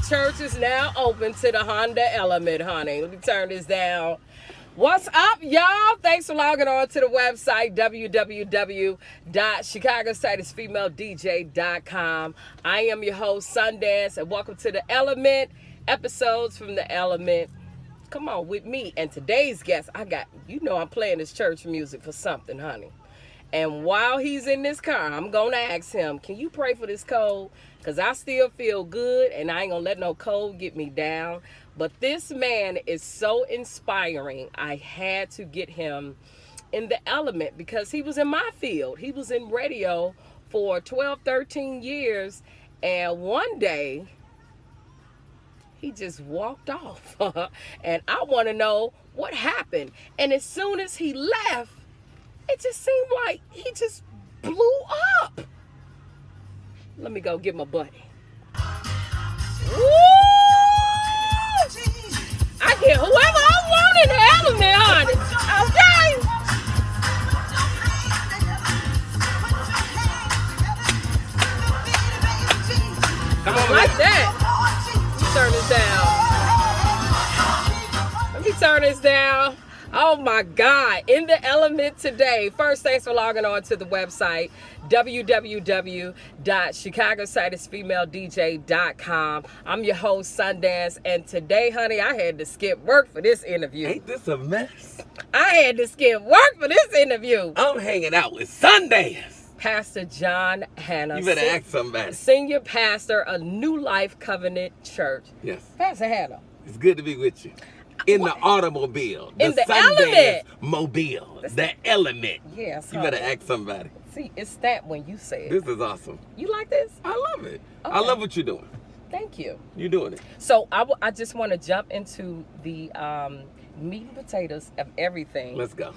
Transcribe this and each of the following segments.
church is now open to the Honda Element, honey. Let me turn this down. What's up, y'all? Thanks for logging on to the website, www.chicagostatusfemaledj.com. I am your host, Sundance, and welcome to the Element, episodes from the Element. Come on with me. And today's guest, I'm playing this church music for something, honey. And while he's in this car, I'm going to ask him, can you pray for this cold? Because I still feel good, and I ain't going to let no cold get me down. But this man is so inspiring. I had to get him in the Element because he was in my field. He was in radio for 12, 13 years. And one day, he just walked off. And I want to know what happened. And as soon as he left, it just seemed like he just blew up. Let me go get my buddy. Woo! I get whoever I want in the Element, honey. Okay? Come on, like that. Let me turn this down. Oh my God, in the Element today. First, thanks for logging on to the website, www.chicagostatusfemaledj.com. I'm your host, Sundance, and today, honey, I had to skip work for this interview. Ain't this a mess? I had to skip work for this interview. I'm hanging out with Sundance. Pastor John Hanna. You better ask somebody. Senior pastor of New Life Covenant Church. Yes. Pastor Hanna. It's good to be with you. In the automobile. In the Sundance Element. Mobile. The Element. Yes. You better ask somebody. See, it's that when you say it. This is awesome. You like this? I love it. Okay. I love what you're doing. Thank you. You're doing it. So I just want to jump into the meat and potatoes of everything. Let's go.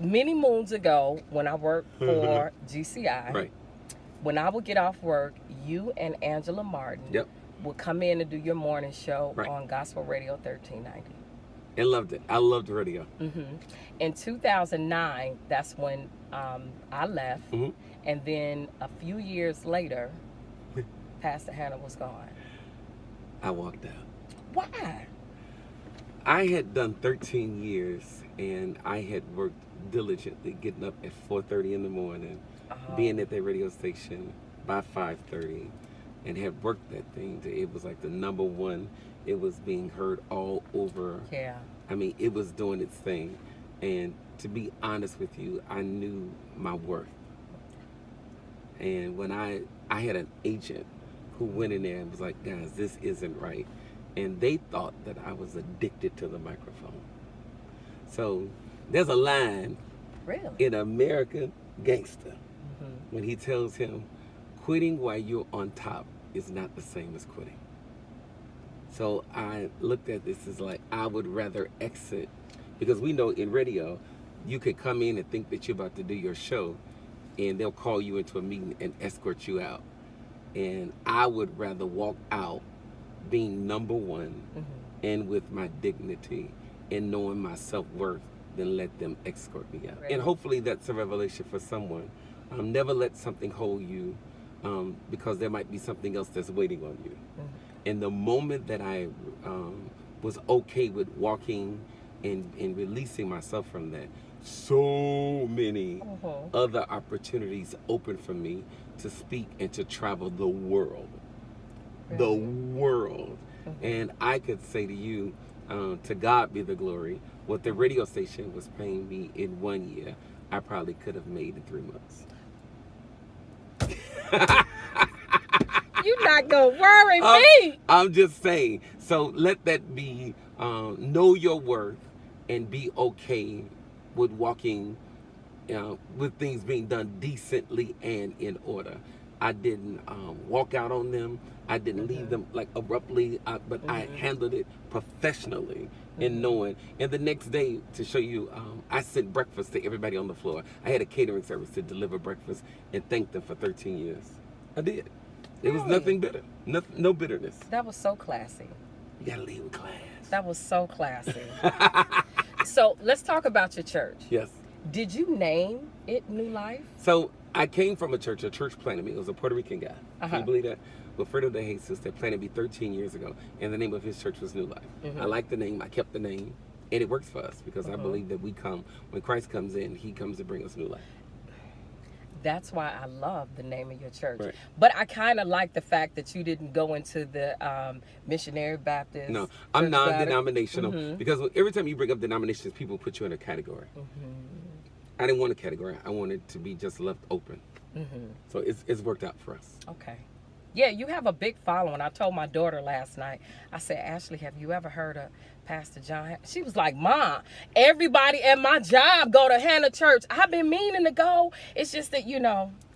Many moons ago, when I worked for GCI, Right. when I would get off work, you and Angela Martin Yep. would come in and do your morning show Right. on Gospel Radio 1390. And loved it. I loved radio. In 2009, that's when I left. And then a few years later, Pastor Hanna was gone. I walked out. Why? I had done 13 years, and I had worked diligently, getting up at 4:30 in the morning, being at that radio station by 5:30, and had worked that thing to, it was like the number one. It was being heard all over. Yeah. I mean, it was doing its thing. And to be honest with you, I knew my worth. And when I had an agent who went in there and was like, guys, this isn't right. And they thought that I was addicted to the microphone. So there's a line Really? in American Gangster when he tells him, quitting while you're on top is not the same as quitting. So I looked at this as like, I would rather exit, because we know in radio, you could come in and think that you're about to do your show, and they'll call you into a meeting and escort you out. And I would rather walk out being number one and with my dignity and knowing my self-worth than let them escort me out. Right. And hopefully that's a revelation for someone. Never let something hold you, because there might be something else that's waiting on you. And the moment that I was okay with walking and releasing myself from that, so many other opportunities opened for me to speak and to travel the world. The world. And I could say to you, to God be the glory, what the radio station was paying me in 1 year, I probably could have made in 3 months. You're not gonna worry me. I'm just saying. So let that be, know your worth and be okay with walking, with things being done decently and in order. I didn't walk out on them. I didn't leave them like abruptly, but I handled it professionally in knowing. And the next day, to show you, I sent breakfast to everybody on the floor. I had a catering service to deliver breakfast and thank them for 13 years. I did. It was nothing bitter. No bitterness. That was so classy. You gotta lead with class. That was so classy. So let's talk about your church. Yes. Did you name it New Life? So I came from a church planted me. It was a Puerto Rican guy. Can you believe that? Wilfredo de Jesus that planted me 13 years ago, and the name of his church was New Life. I like the name. I kept the name, and it works for us because I believe that when Christ comes in, he comes to bring us new life. That's why I love the name of your church. Right. But I kind of like the fact that you didn't go into the missionary Baptist. No, I'm Church non-denominational because every time you bring up denominations, people put you in a category. I didn't want a category. I wanted to be just left open. So it's worked out for us. Okay. Yeah, you have a big following. I told my daughter last night, I said, Ashley, have you ever heard of Pastor John? She was like, Mom, everybody at my job go to Hannah Church. I've been meaning to go. It's just that,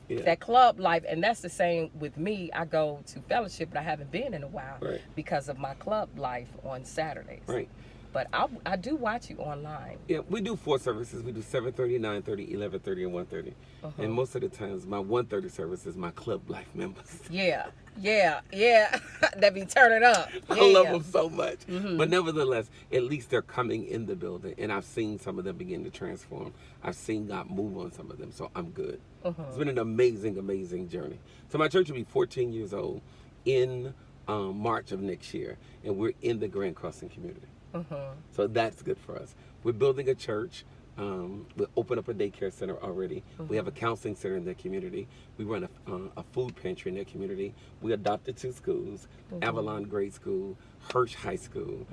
that club life. And that's the same with me. I go to fellowship, but I haven't been in a while because of my club life on Saturdays. Right. But I do watch you online. Yeah, we do 4 services. We do 7:30, 9:30, 11:30, and 1:30. And most of the times, my 1:30 service is my club life members. Yeah. They be turning up. I love them so much. But nevertheless, at least they're coming in the building. And I've seen some of them begin to transform. I've seen God move on some of them. So I'm good. It's been an amazing, amazing journey. So my church will be 14 years old in March of next year. And we're in the Grand Crossing community. So that's good for us. We're building a church. We open up a daycare center already. We have a counseling center in that community. We run a food pantry in that community. We adopted 2 schools, Avalon Grade School, Hirsch High School.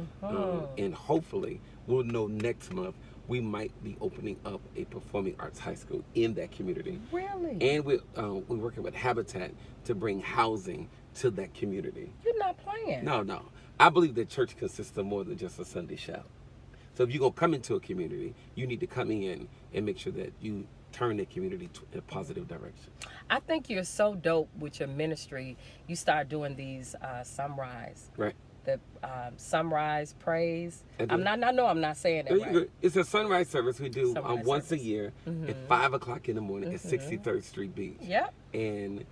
And hopefully we'll know next month we might be opening up a performing arts high school in that community. Really? And we're working with Habitat to bring housing to that community. You're not playing. No. I believe that church consists of more than just a Sunday shout. So if you're going to come into a community, you need to come in and make sure that you turn that community in a positive direction. I think you're so dope with your ministry. You start doing these sunrise. Right. The sunrise praise. I'm not saying that right. It's a sunrise service we do once a year at 5 o'clock in the morning at 63rd Street Beach. Yep. And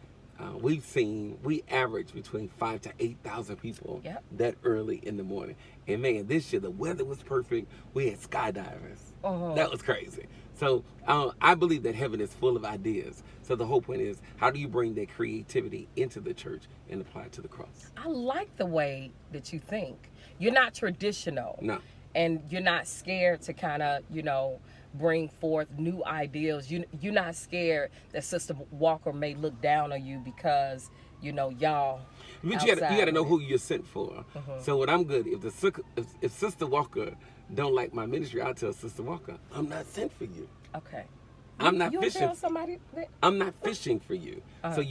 we average between 5,000 to 8,000 people that early in the morning. And man, this year the weather was perfect. We had skydivers. That was crazy. So I believe that heaven is full of ideas. So the whole point is, how do you bring that creativity into the church and apply it to the cross? I like the way that you think. You're not traditional. No. And you're not scared to kind of, bring forth new ideas. You're not scared that Sister Walker may look down on you because, y'all. But you got to know who you're sent for. So what I'm good, if Sister Walker don't like my ministry, I'll tell Sister Walker, I'm not sent for you. Okay. I'm not fishing. Tell somebody that? I'm not fishing for you. So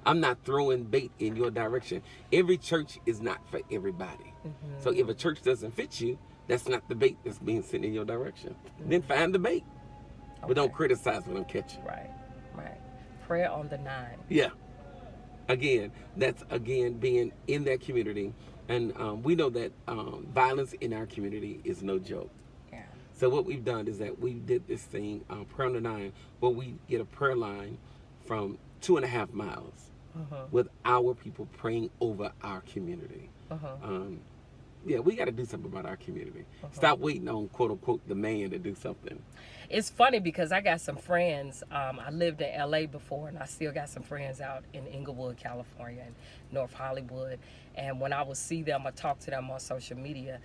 I'm not throwing bait in your direction. Every church is not for everybody. So if a church doesn't fit you, that's not the bait that's being sent in your direction. Then find the bait. But don't criticize what I'm catching. Right. Prayer on the 9. Yeah. That's being in that community. And we know that violence in our community is no joke. Yeah. So what we've done is that we did this thing, Prayer on the 9, where we get a prayer line from 2.5 miles with our people praying over our community. Yeah, we got to do something about our community. Stop waiting on, quote unquote, the man to do something. It's funny because I got some friends. I lived in LA before, and I still got some friends out in Inglewood, California, and North Hollywood. And when I would see them or talk to them on social media,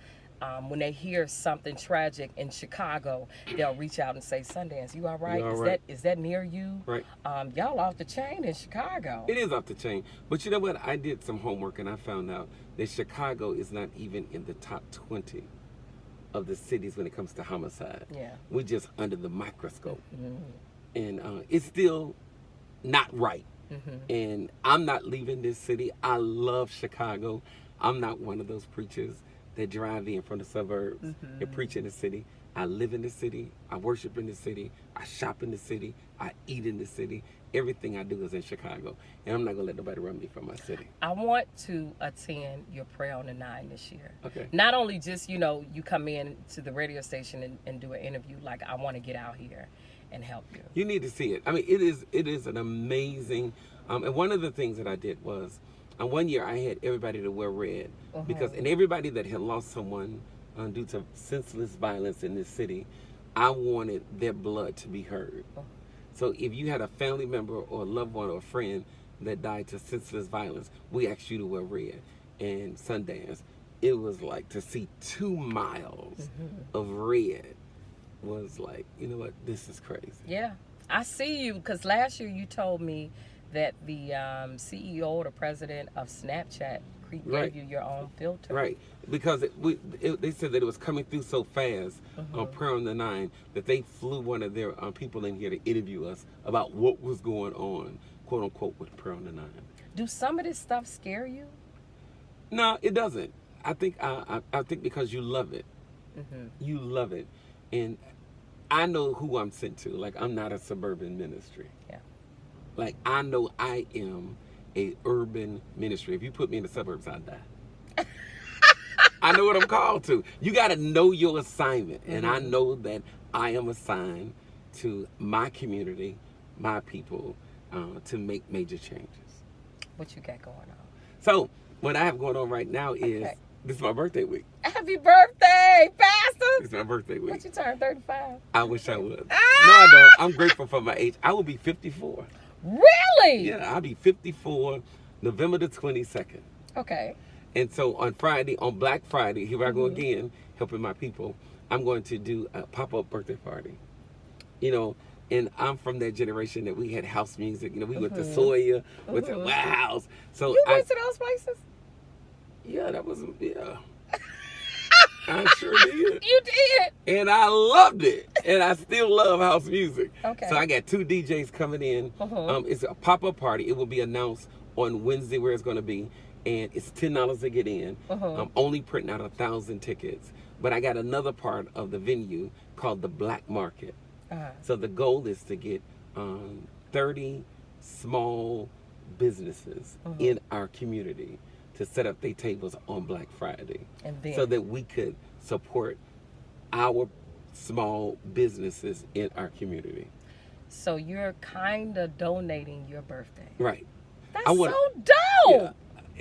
when they hear something tragic in Chicago, they'll reach out and say, Sundance, you all right? You all right? Is that near you? Right. Y'all off the chain in Chicago. It is off the chain. But you know what? I did some homework, and I found out that Chicago is not even in the top 20 of the cities when it comes to homicide. Yeah. We're just under the microscope. And it's still not right. And I'm not leaving this city. I love Chicago. I'm not one of those preachers that drive in from the suburbs and preach in the city. I live in the city. I worship in the city. I shop in the city. I eat in the city. Everything I do is in Chicago. And I'm not going to let nobody run me from my city. I want to attend your Prayer on the 9 this year. Okay. Not only just, you come in to the radio station and do an interview. Like, I want to get out here and help you. You need to see it. I mean, it is an amazing, and one of the things that I did was, one year I had everybody to wear red and everybody that had lost someone due to senseless violence in this city, I wanted their blood to be heard. So if you had a family member or a loved one or a friend that died to senseless violence, we asked you to wear red. And Sundance, it was like to see 2 miles of red was like, you know what, this is crazy. Yeah. I see you, because last year you told me that the CEO or the president of Snapchat gave you your own filter. Right, because they said that it was coming through so fast on Prayer on the 9 that they flew one of their people in here to interview us about what was going on, quote unquote, with Prayer on the 9. Do some of this stuff scare you? No, it doesn't. I think because you love it. You love it. And I know who I'm sent to. Like, I'm not a suburban ministry. Yeah. Like, I know I am a urban ministry. If you put me in the suburbs, I'd die. I know what I'm called to. You got to know your assignment. And I know that I am assigned to my community, my people, to make major changes. What you got going on? So, what I have going on right now is, this is my birthday week. Happy birthday, Pastor! It's my birthday week. What, you turned 35? I wish I would. No, I don't. I'm grateful for my age. I will be 54. Really? Yeah, I'll be 54 November the 22nd. Okay. And so on Friday, on Black Friday, here I go again, helping my people, I'm going to do a pop-up birthday party. You know, and I'm from that generation that we had house music. You know, we went to Sawyer, went to Wow House. So you went to those places? Yeah, that was, yeah. I sure did. You did? And I loved it. And I still love house music. Okay. So I got 2 DJs coming in. It's a pop-up party. It will be announced on Wednesday where it's going to be. And it's $10 to get in. I'm only printing out 1,000 tickets. But I got another part of the venue called the Black Market. So the goal is to get 30 small businesses in our community to set up their tables on Black Friday, and then, so that we could support our small businesses in our community. So you're kind of donating your birthday. Right. That's so dope. Yeah,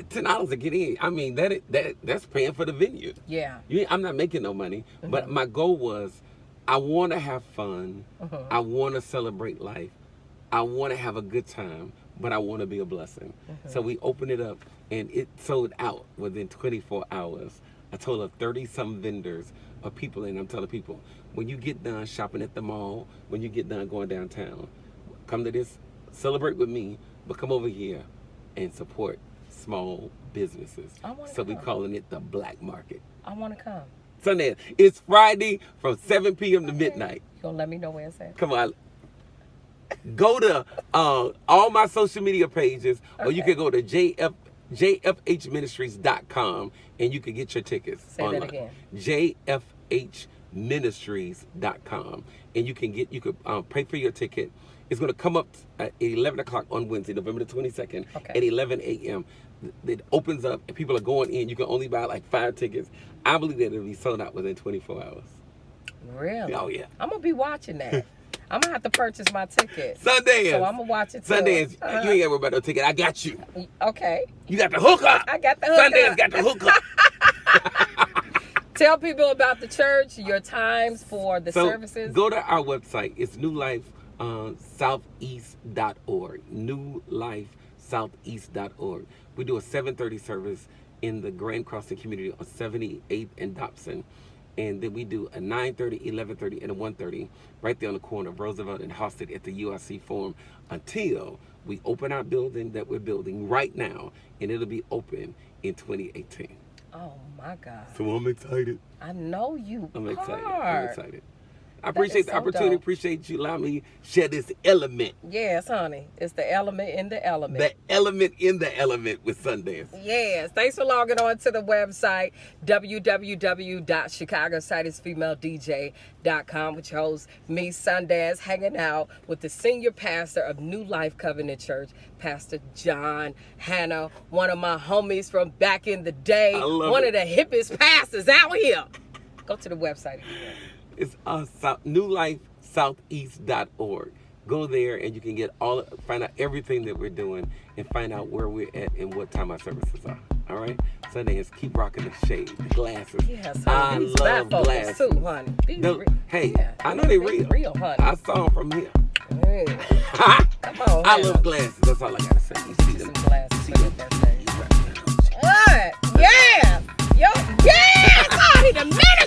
$10 to get in. I mean, that's paying for the venue. Yeah. I'm not making no money, but my goal was, I want to have fun. I want to celebrate life. I want to have a good time, but I want to be a blessing. So we opened it up, and it sold out within 24 hours. A total of 30-some vendors of people, and I'm telling people, when you get done shopping at the mall, when you get done going downtown, come to this, celebrate with me, but come over here and support small businesses. So we're calling it the Black Market. I want to come. Sunday. It's Friday from 7 p.m. to midnight. You gonna let me know where it's at? Come on. Go to all my social media pages, or you can go to jfhministries.com and you can get your tickets online. Say that again. jfhministries.com and you can pay for your ticket. It's going to come up at 11 o'clock on Wednesday, November the 22nd at 11 a.m. It opens up and people are going in. You can only buy like 5 tickets. I believe that it'll be sold out within 24 hours. Really? Oh, yeah. I'm going to be watching that. I'm going to have to purchase my ticket. Sundance. So I'm going to watch it too. Sundance, you ain't got to worry about no ticket. I got you. Okay. You got the hookup. I got the hookup. Sundance got the hookup. Tell people about the church, your times for the services. Go to our website. It's newlifesoutheast.org. Newlifesoutheast.org. We do a 7:30 service in the Grand Crossing community on 78th and Dobson. And then we do a 9:30, 11:30, and a 1:30 right there on the corner of Roosevelt and Hosted at the UIC Forum until we open our building that we're building right now, and it'll be open in 2018. Oh my God. So I'm excited. I know you I'm are. excited. I'm excited. I appreciate the opportunity. Appreciate you allowing me to share this element. Yes, honey. It's the element in the element. The element in the element with Sundance. Yes. Thanks for logging on to the website, www.chicagosightedfemaledj.com, which hosts me, Sundance, hanging out with the senior pastor of New Life Covenant Church, Pastor John Hanna, one of my homies from back in the day. One of the hippest pastors out here. Go to the website again. It's newlifesoutheast.org. Go there and you can find out everything that we're doing and find out where we're at and what time our services are. All right? Sundance, keep rocking the shade, the glasses. Yes, I love glasses too, honey. I know they real. Real, honey. I saw them from here. Hey. Come on. I Hannah. love glasses. That's all I gotta say. You see Some them? glasses for your birthday. What? Yes. Yo, yes! Oh, he the minute